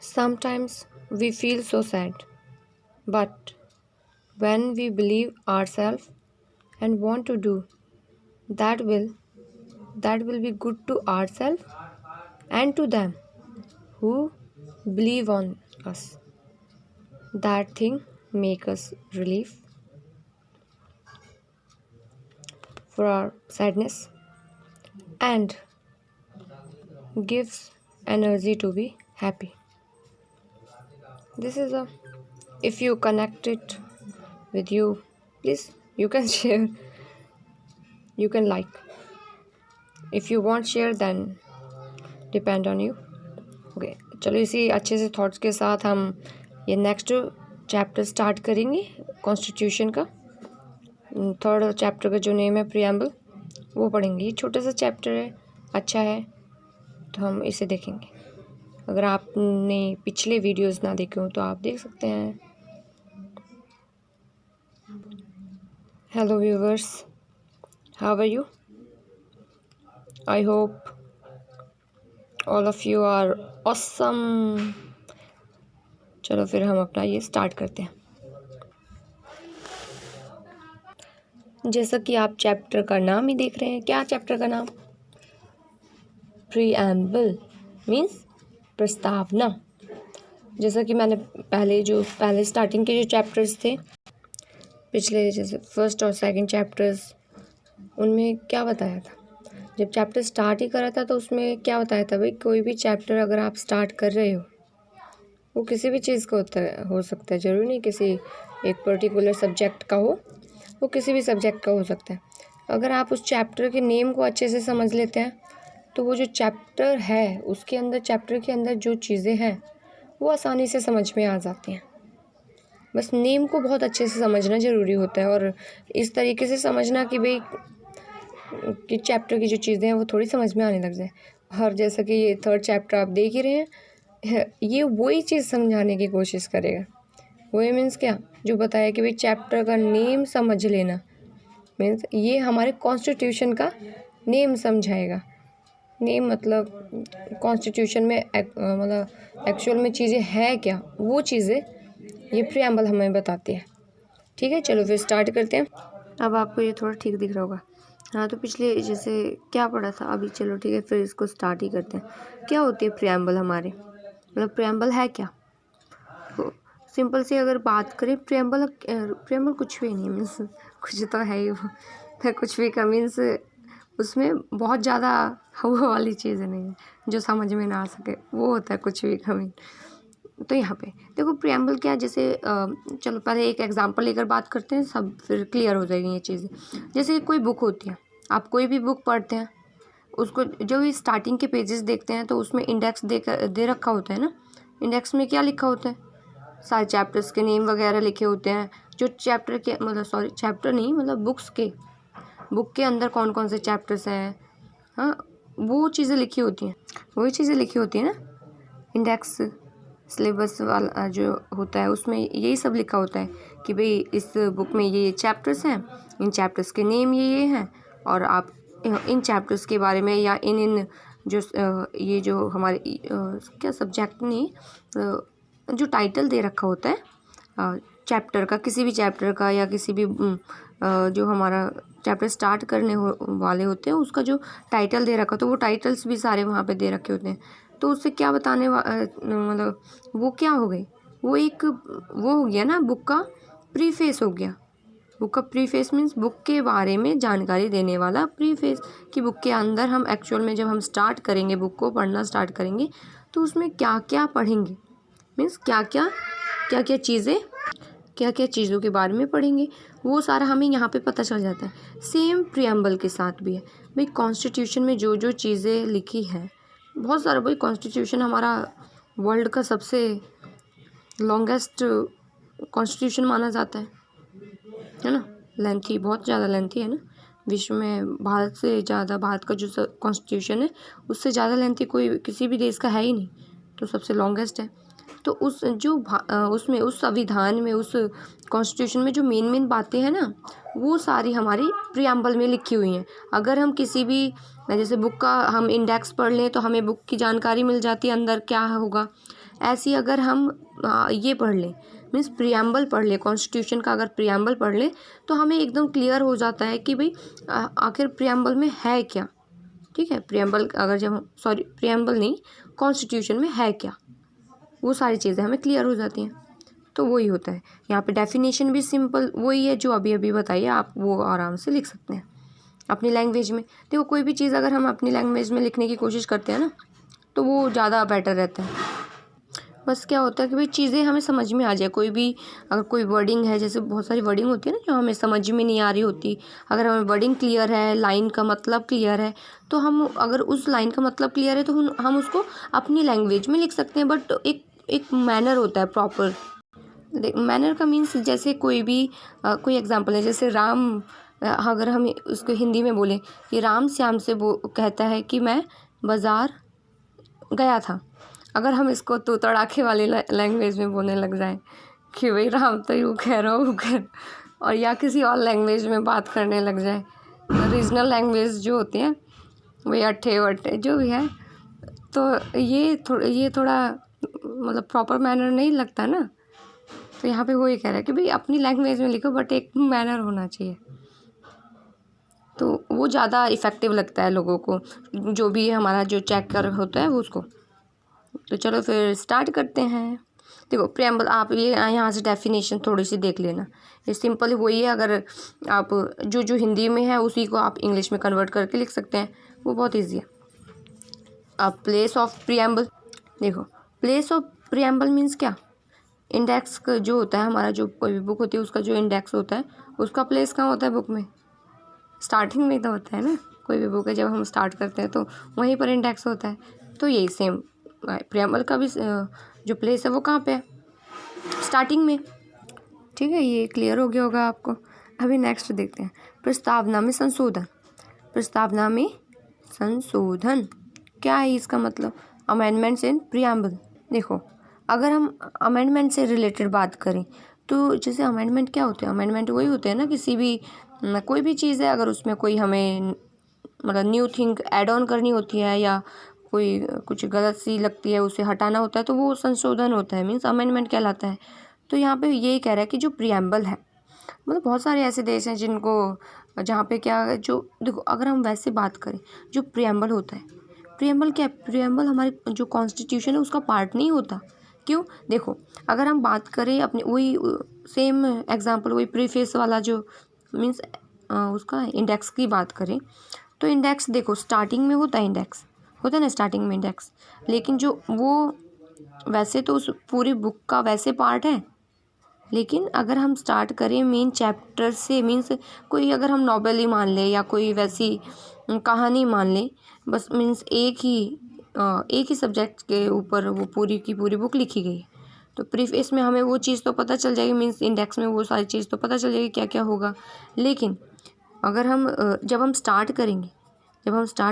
Sometimes we feel so sad, but when we believe ourselves and want to do that will be good to ourselves and to them who believe on us. That thing make us relief for our sadness and gives energy to be happy. This is a if you connect it with you, please you can share, you can like. If you won't share then depend on you. Okay चलो इसी अच्छे से thoughts के साथ हम ये next chapter start करेंगे constitution का। थर्ड चैप्टर का जो नेम है प्रीएम्बल वो पढ़ेंगे। ये छोटा सा चैप्टर है, अच्छा है, तो हम इसे देखेंगे। अगर आपने पिछले वीडियोस ना देखे हो तो आप देख सकते हैं। Hello viewers, how are you? I hope all of you are awesome. चलो फिर हम अपना ये स्टार्ट करते हैं। जैसा कि आप चैप्टर का नाम ही देख रहे हैं, क्या चैप्टर का नाम? प्रीएम्बल मीन्स प्रस्तावना। जैसा कि मैंने पहले स्टार्टिंग के जो चैप्टर्स थे पिछले, जैसे फर्स्ट और सेकंड चैप्टर्स, उनमें क्या बताया था? जब चैप्टर स्टार्ट ही करा था तो उसमें क्या बताया था भाई, कोई भी चैप्टर अगर आप स्टार्ट कर रहे हो वो किसी भी चीज़ का हो सकता है, ज़रूरी नहीं किसी एक पर्टिकुलर सब्जेक्ट का हो, वो किसी भी सब्जेक्ट का हो सकता है। अगर आप उस चैप्टर के नेम को अच्छे से समझ लेते हैं तो वो जो चैप्टर है उसके अंदर, चैप्टर के अंदर जो चीज़ें हैं वो आसानी से समझ में आ जाती हैं। बस नेम को बहुत अच्छे से समझना ज़रूरी होता है और इस तरीके से समझना कि भाई कि चैप्टर की जो चीज़ें हैं वो थोड़ी समझ में आने लग जाए। और जैसा कि ये थर्ड चैप्टर आप देख ही रहे हैं, ये वही चीज़ समझाने की कोशिश करेगा। वही मीन्स क्या, जो बताया कि भाई चैप्टर का नेम समझ लेना, मीन्स ये हमारे कॉन्स्टिट्यूशन का नेम समझाएगा। नेम मतलब कॉन्स्टिट्यूशन में मतलब एक्चुअल में चीज़ें हैं क्या, वो चीज़ें ये प्रीएम्बल हमें बताती है। ठीक है, चलो फिर स्टार्ट करते हैं। अब आपको ये थोड़ा ठीक दिख रहा होगा। हाँ, तो पिछले जैसे क्या पढ़ा था अभी, चलो ठीक है फिर इसको स्टार्ट ही करते हैं। क्या होती है प्रीएम्बल हमारे, मतलब प्रीएम्बल है क्या? तो सिंपल सी अगर बात करें, प्रीएम्बल कुछ भी नहीं, मीन्स कुछ तो है ही वो कुछ भी का मीन्स उसमें बहुत ज़्यादा हवा वाली चीज़ें नहीं है जो समझ में ना आ सके, वो होता है कुछ भी का मीन। तो यहाँ पे देखो प्रीएम्बल क्या है, जैसे चलो पहले एक एग्जांपल लेकर बात करते हैं, सब फिर क्लियर हो जाएगी ये चीज़ें। जैसे कोई बुक होती है, आप कोई भी बुक पढ़ते हैं, उसको जो भी स्टार्टिंग के पेजेस देखते हैं तो उसमें इंडेक्स दे रखा होता है ना। इंडेक्स में क्या लिखा होता है? सारे चैप्टर्स के नेम वगैरह लिखे होते हैं, जो चैप्टर के मतलब चैप्टर नहीं मतलब बुक के अंदर कौन कौन से चैप्टर्स हैं, हाँ वो चीज़ें लिखी होती हैं, वही चीज़ें लिखी होती हैं ना। इंडेक्स सिलेबस वाला जो होता है उसमें यही सब लिखा होता है कि भाई इस बुक में ये चैप्टर्स हैं, इन चैप्टर्स के नेम ये हैं, और आप इन चैप्टर्स के बारे में या इन जो ये जो हमारे क्या सब्जेक्ट नहीं, जो टाइटल दे रखा होता है चैप्टर का, किसी भी चैप्टर का या किसी भी जो हमारा चैप्टर स्टार्ट करने वाले होते हैं उसका जो टाइटल दे रखा, तो वो टाइटल्स भी सारे वहाँ पे दे रखे होते हैं। तो उससे क्या बताने मतलब वो क्या हो गई, वो एक वो हो गया ना, बुक का प्रीफेस हो गया। बुक का प्रीफेस मीन्स बुक के बारे में जानकारी देने वाला प्रीफेस, कि बुक के अंदर हम एक्चुअल में जब हम स्टार्ट करेंगे, बुक को पढ़ना स्टार्ट करेंगे तो उसमें क्या क्या पढ़ेंगे, मीन्स क्या क्या चीज़ों के बारे में पढ़ेंगे, वो सारा हमें यहाँ पे पता चल जाता है। सेम प्रीएम्बल के साथ भी है भाई, कॉन्स्टिट्यूशन में जो जो चीज़ें लिखी है बहुत सारा। भाई कॉन्स्टिट्यूशन हमारा वर्ल्ड का सबसे लॉन्गेस्ट कॉन्स्टिट्यूशन माना जाता है ना। लेंथी, बहुत ज़्यादा लेंथी है ना, विश्व में भारत से ज़्यादा, भारत का जो कॉन्स्टिट्यूशन है उससे ज़्यादा लेंथी कोई किसी भी देश का है ही नहीं, तो सबसे लॉन्गेस्ट है। तो उस जो उसमें उस संविधान में, उस कॉन्स्टिट्यूशन में जो मेन बातें हैं ना, वो सारी हमारी प्रीएम्बल में लिखी हुई हैं। अगर हम किसी भी जैसे बुक का हम इंडेक्स पढ़ लें तो हमें बुक की जानकारी मिल जाती है, अंदर क्या होगा। ऐसी अगर हम ये पढ़ लें, मीन्स प्रियम्बल पढ़ ले, कॉन्स्टिट्यूशन का अगर प्रियम्बल पढ़ ले तो हमें एकदम क्लियर हो जाता है कि भाई आखिर प्रियम्बल में है क्या। ठीक है, प्रियम्बल अगर जब प्रियम्बल नहीं, कॉन्स्टिट्यूशन में है क्या, वो सारी चीज़ें हमें क्लियर हो जाती हैं। तो वही होता है यहाँ पे। डेफिनेशन भी सिंपल वही है जो अभी अभी बताइए, आप वो आराम से लिख सकते हैं अपनी लैंग्वेज में। देखो कोई भी चीज़ अगर हम अपनी लैंग्वेज में लिखने की कोशिश करते हैं ना तो वो ज़्यादा बेटर रहता है। बस क्या होता है कि भाई चीज़ें हमें समझ में आ जाए। कोई भी अगर कोई वर्डिंग है, जैसे बहुत सारी वर्डिंग होती है ना जो हमें समझ में नहीं आ रही होती, अगर हमें वर्डिंग क्लियर है, लाइन का मतलब क्लियर है, तो हम अगर उस लाइन का मतलब क्लियर है तो हम उसको अपनी लैंग्वेज में लिख सकते हैं। बट एक मैनर होता है प्रॉपर। मैनर का मीन्स जैसे कोई भी कोई एग्जांपल है, जैसे राम, अगर हम उसको हिंदी में बोलें कि राम श्याम से वो कहता है कि मैं बाज़ार गया था। अगर हम इसको तो तड़ाके वाली लैंग्वेज में बोलने लग जाएं कि भाई राम तो यूँ कह रहा हूँ और या किसी और लैंग्वेज में बात करने लग जाए, रीजनल लैंग्वेज जो होती हैं वही अट्ठे वट्ठे जो भी है, तो ये थोड़ा मतलब प्रॉपर मैनर नहीं लगता ना। तो यहाँ पे वो ये कह रहा है कि भाई अपनी लैंग्वेज में लिखो बट एक मैनर होना चाहिए, तो वो ज़्यादा इफ़ेक्टिव लगता है लोगों को, जो भी हमारा जो चेकर होता है वो उसको। तो चलो फिर स्टार्ट करते हैं। देखो प्रियम्बल, आप ये यहाँ से डेफिनेशन थोड़ी सी देख लेना, ये सिंपल वही है। अगर आप जो हिंदी में है उसी को आप इंग्लिश में कन्वर्ट करके लिख सकते हैं, वो बहुत ईजी है। अब प्लेस ऑफ प्रियम्बल, देखो प्लेस ऑफ प्रियम्बल मीन्स क्या, इंडेक्स का जो होता है हमारा, जो कोई भी बुक होती है उसका जो इंडेक्स होता है उसका प्लेस कहाँ होता है बुक में, स्टार्टिंग में तो होता है ना। कोई भी बुक है जब हम स्टार्ट करते हैं तो वहीं पर इंडेक्स होता है, तो यही सेम प्रियम्बल का भी जो प्लेस है वो कहाँ पे है, स्टार्टिंग में। ठीक है, ये क्लियर हो गया होगा आपको। अभी नेक्स्ट देखते हैं, प्रस्तावना में संशोधन। प्रस्तावना में संशोधन क्या है इसका मतलब, अमेंडमेंट्स इन प्रियम्बल। देखो अगर हम अमेंडमेंट से रिलेटेड बात करें तो जैसे अमेंडमेंट क्या होते हैं, अमेंडमेंट वही होते हैं ना, किसी भी कोई भी चीज़ है अगर उसमें कोई हमें मतलब न्यू थिंग ऐड ऑन करनी होती है या कोई कुछ गलत सी लगती है उसे हटाना होता है तो वो संशोधन होता है, मीन्स अमेंडमेंट कहलाता है। तो यहाँ पे यही कह रहा है कि जो प्रियम्बल है, मतलब बहुत सारे ऐसे देश हैं जिनको जहाँ पे क्या, जो देखो अगर हम वैसे बात करें जो प्रियम्बल होता है, प्रियम्बल क्या है, प्रियम्बल हमारे जो कॉन्स्टिट्यूशन है उसका पार्ट नहीं होता। क्यों, देखो अगर हम बात करें अपने वही सेम एग्जांपल, वही प्रीफेस वाला जो मीन्स उसका इंडेक्स की बात करें तो इंडेक्स देखो स्टार्टिंग में होता है, इंडेक्स होता है ना स्टार्टिंग में इंडेक्स, लेकिन जो वो वैसे तो उस पूरी बुक का वैसे पार्ट है, लेकिन अगर हम स्टार्ट करें मेन चैप्टर से, मीन्स कोई अगर हम नॉवेल ही मान लें या कोई वैसी कहानी मान लें, बस मीन्स एक ही सब्जेक्ट के ऊपर वो पूरी की पूरी बुक लिखी गई है, तो प्रीफेस में हमें वो चीज़ तो पता चल जाएगी, मीन्स इंडेक्स में वो सारी चीज़ तो पता चल जाएगी क्या क्या होगा। लेकिन अगर हम जब हम स्टार्ट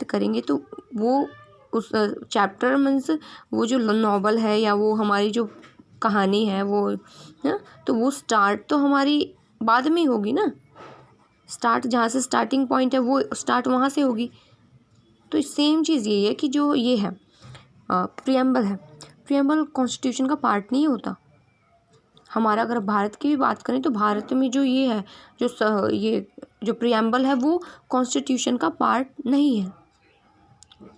करेंगे तो वो उस चैप्टर मीन्स वो जो नॉवल है या वो हमारी जो कहानी है वो है, तो वो स्टार्ट तो हमारी बाद में होगी ना, स्टार्ट जहाँ से स्टार्टिंग पॉइंट है वो स्टार्ट वहाँ से होगी। तो सेम चीज़ यही है कि जो ये है प्रियम्बल है, प्रियम्बल कॉन्स्टिट्यूशन का पार्ट नहीं होता हमारा। अगर भारत की भी बात करें तो भारत में जो ये है ये जो प्रियम्बल है वो कॉन्स्टिट्यूशन का पार्ट नहीं है।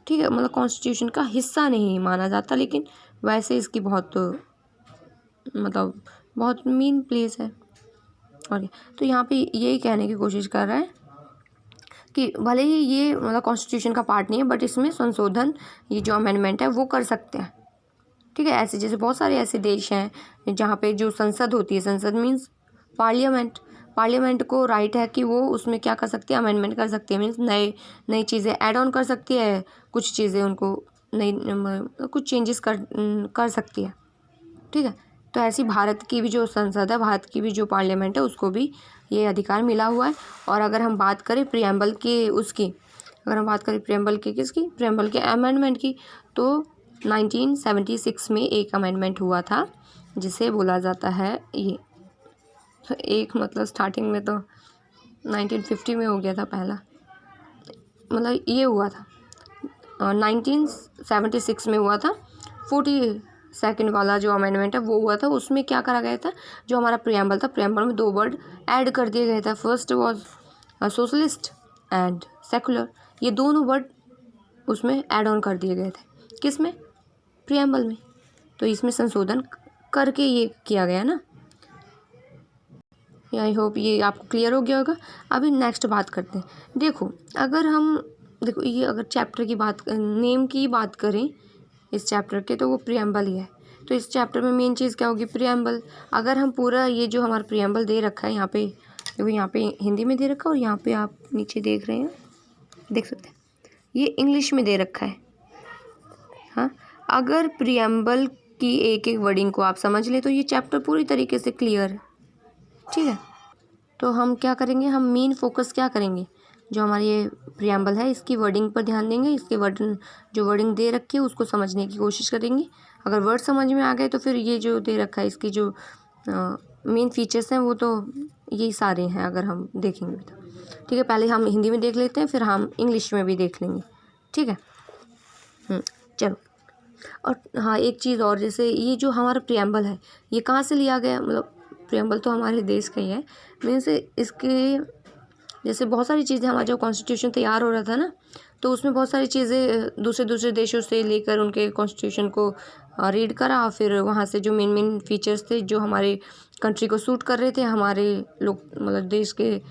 ठीक है, मतलब कॉन्स्टिट्यूशन का हिस्सा नहीं माना जाता, लेकिन वैसे इसकी बहुत मतलब बहुत मेन प्लेस है। और तो यहाँ पे यही कहने की कोशिश कर रहा है कि भले ही ये मतलब कॉन्स्टिट्यूशन का पार्ट नहीं है बट इसमें संशोधन, ये जो अमेंडमेंट है वो कर सकते हैं। ठीक है, ऐसे जैसे बहुत सारे ऐसे देश हैं जहाँ पे जो संसद होती है, संसद मीन्स पार्लियामेंट को राइट है कि वो उसमें क्या कर सकती है, अमेंडमेंट कर सकती है, मीन्स नई चीज़ें ऐड ऑन कर सकती है, कुछ चीज़ें उनको नई कुछ चेंजेस कर सकती है। ठीक है, तो ऐसी भारत की भी जो संसद है, भारत की भी जो पार्लियामेंट है उसको भी ये अधिकार मिला हुआ है। और अगर हम बात करें प्रियम्बल की उसकी, अगर हम बात करें प्रियम्बल की किसकी, प्रियम्बल के अमेंडमेंट की, तो 1976 में एक अमेंडमेंट हुआ था जिसे बोला जाता है ये, एक मतलब स्टार्टिंग में तो 1950 में हो गया था पहला, मतलब ये हुआ था 1976 में हुआ था, सेकंड वाला जो अमेंडमेंट है वो हुआ था, उसमें क्या करा गया था, जो हमारा प्रियम्बल था, प्रियम्बल में 2 वर्ड ऐड कर दिए गए थे। First was socialist and secular, ये दोनों वर्ड उसमें ऐड ऑन कर दिए गए थे। किस में? प्रियम्बल में। तो इसमें संशोधन करके ये किया गया ना। आई होप ये आपको क्लियर हो गया होगा। अभी नेक्स्ट बात करते हैं। देखो अगर हम ये अगर चैप्टर की बात, नेम की बात करें इस चैप्टर के, तो वो प्रियम्बल ही है। तो इस चैप्टर में मेन चीज़ क्या होगी? प्रियम्बल। अगर हम पूरा ये जो हमारा प्रियम्बल दे रखा है यहाँ पे, देखो यहाँ पे हिंदी में दे रखा है और यहाँ पे आप नीचे देख रहे हैं, देख सकते हैं ये इंग्लिश में दे रखा है। हाँ, अगर प्रियम्बल की एक एक वर्डिंग को आप समझ लें तो ये चैप्टर पूरी तरीके से क्लियर है। ठीक है, तो हम क्या करेंगे, हम मेन फोकस क्या करेंगे, जो हमारी ये प्रियम्बल है इसकी वर्डिंग पर ध्यान देंगे। इसके जो वर्डिंग दे रखी है उसको समझने की कोशिश करेंगे। अगर वर्ड समझ में आ गए तो फिर ये जो दे रखा है इसकी जो मेन फीचर्स हैं वो तो यही सारे हैं अगर हम देखेंगे तो। ठीक है, पहले हम हिंदी में देख लेते हैं, फिर हम इंग्लिश में भी देख लेंगे। ठीक है, चलो। और हाँ, एक चीज़ और, जैसे ये जो हमारा प्रियम्बल है ये कहाँ से लिया गया, मतलब प्रियम्बल तो हमारे देश का ही है। मीन्स इसके जैसे बहुत सारी चीज़ें, हमारा जो कॉन्स्टिट्यूशन तैयार हो रहा था ना, तो उसमें बहुत सारी चीज़ें दूसरे देशों से लेकर उनके कॉन्स्टिट्यूशन को रीड करा, फिर वहाँ से जो मेन फीचर्स थे जो हमारे कंट्री को सूट कर रहे थे, हमारे लोग मतलब देश के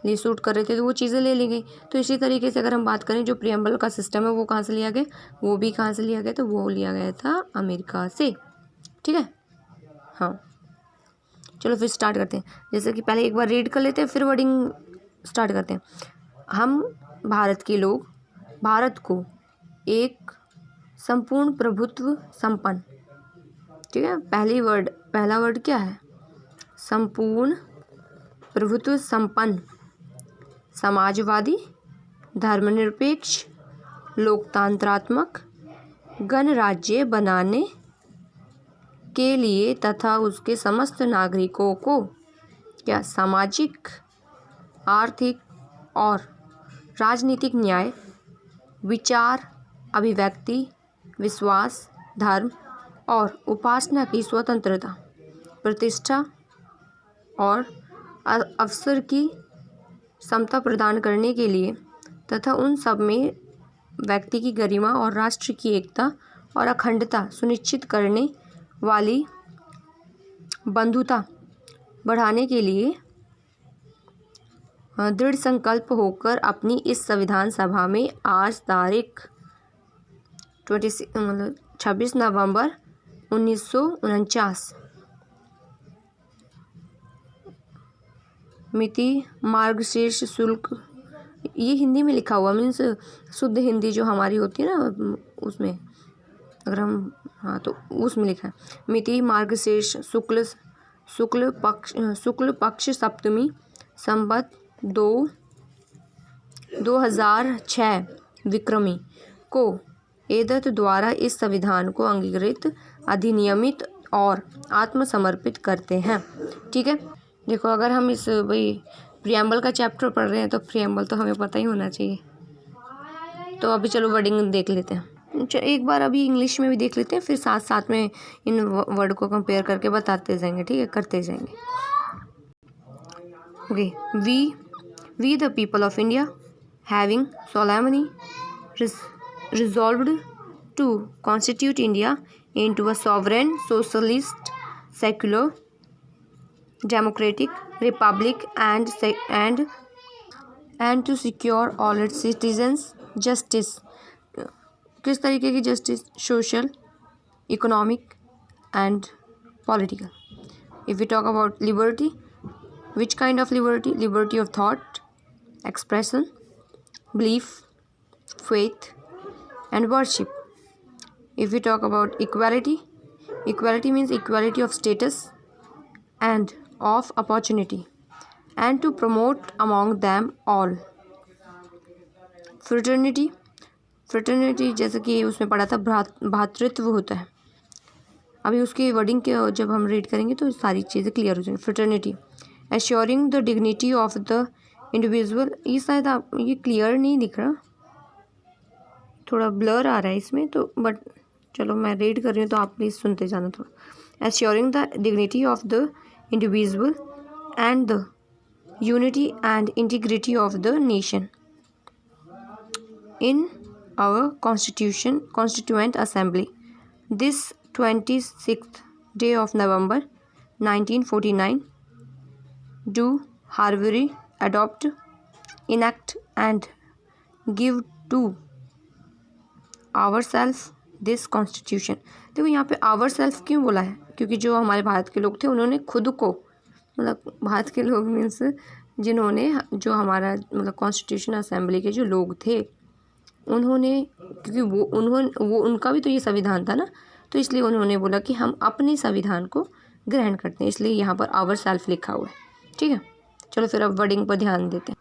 लिए सूट कर रहे थे, तो वो चीज़ें ले ली गई। तो इसी तरीके से अगर हम बात करें जो प्रियम्बल का सिस्टम है वो कहाँ से लिया गया, वो भी कहाँ से लिया गया, तो वो लिया गया था अमेरिका से। ठीक है, हाँ चलो फिर स्टार्ट करते हैं। जैसे कि पहले एक बार रीड कर लेते हैं फिर वर्डिंग स्टार्ट करते हैं। हम भारत के लोग भारत को एक संपूर्ण प्रभुत्व संपन्न, ठीक है, पहला वर्ड क्या है, संपूर्ण प्रभुत्व संपन्न, समाजवादी, धर्मनिरपेक्ष, लोकतंत्रात्मक गणराज्य बनाने के लिए तथा उसके समस्त नागरिकों को क्या सामाजिक, आर्थिक और राजनीतिक न्याय, विचार, अभिव्यक्ति, विश्वास, धर्म और उपासना की स्वतंत्रता, प्रतिष्ठा और अवसर की समता प्रदान करने के लिए तथा उन सब में व्यक्ति की गरिमा और राष्ट्र की एकता और अखंडता सुनिश्चित करने वाली बंधुता बढ़ाने के लिए दृढ़ संकल्प होकर अपनी इस संविधान सभा में आज तारीख 26 नवंबर 1949 मिति मार्गशीर्ष शुल्क, ये हिंदी में लिखा हुआ, मीन्स शुद्ध हिंदी जो हमारी होती है ना उसमें अगर हम, हाँ तो उसमें लिखा है मिति मार्गशीर्ष शुक्ल पक्ष सप्तमी संवत 2006 विक्रमी को एदत द्वारा इस संविधान को अंगीकृत, अधिनियमित और आत्मसमर्पित करते हैं। ठीक है, देखो अगर हम इस भाई प्रियम्बल का चैप्टर पढ़ रहे हैं तो प्रियम्बल तो हमें पता ही होना चाहिए। तो अभी चलो वर्डिंग देख लेते हैं। एक बार अभी इंग्लिश में भी देख लेते हैं, फिर साथ साथ में इन वर्ड को कंपेयर करके बताते जाएंगे। ठीक है, करते जाएंगे। Okay, we the people of India having solemnly resolved to constitute India into a sovereign, socialist, secular, democratic republic and to secure all its citizens justice, किस तरीके की justice, social, economic and political. If we talk about liberty, which kind of liberty, liberty of thought, expression, belief, faith and worship. If we talk about equality, equality means equality of status and of opportunity and to promote among them all. Fraternity, fraternity जैसे कि उसमें पढ़ा था भ्रातृत्व होता है। अभी उसकी wording के जब हम रीड करेंगे तो सारी चीज़ें क्लियर हो जाएंगी। Fraternity assuring the dignity of the individual, ये शायद आप ये क्लियर नहीं दिख रहा, थोड़ा ब्लर आ रहा है इसमें तो, बट चलो मैं रीड कर रही हूँ तो आप प्लीज़ सुनते जाना थोड़ा। Assuring the dignity of the individual and the unity and integrity of the nation in our constituent assembly this 26th day of November 1949 do hereby adopt, enact and give to ourselves this constitution। देखो यहाँ पे ourselves क्यों बोला है, क्योंकि जो हमारे भारत के लोग थे उन्होंने खुद को, मतलब भारत के लोग मीन्स जिन्होंने, जो हमारा मतलब कॉन्स्टिट्यूशन असेंबली के जो लोग थे उन्होंने, क्योंकि वो उनका भी तो ये संविधान था ना, तो इसलिए उन्होंने बोला कि हम अपने संविधान को ग्रहण करते हैं, इसलिए यहाँ पर आवर सेल्फ लिखा हुआ है। ठीक है, चलो फिर अब वर्डिंग पर ध्यान देते हैं।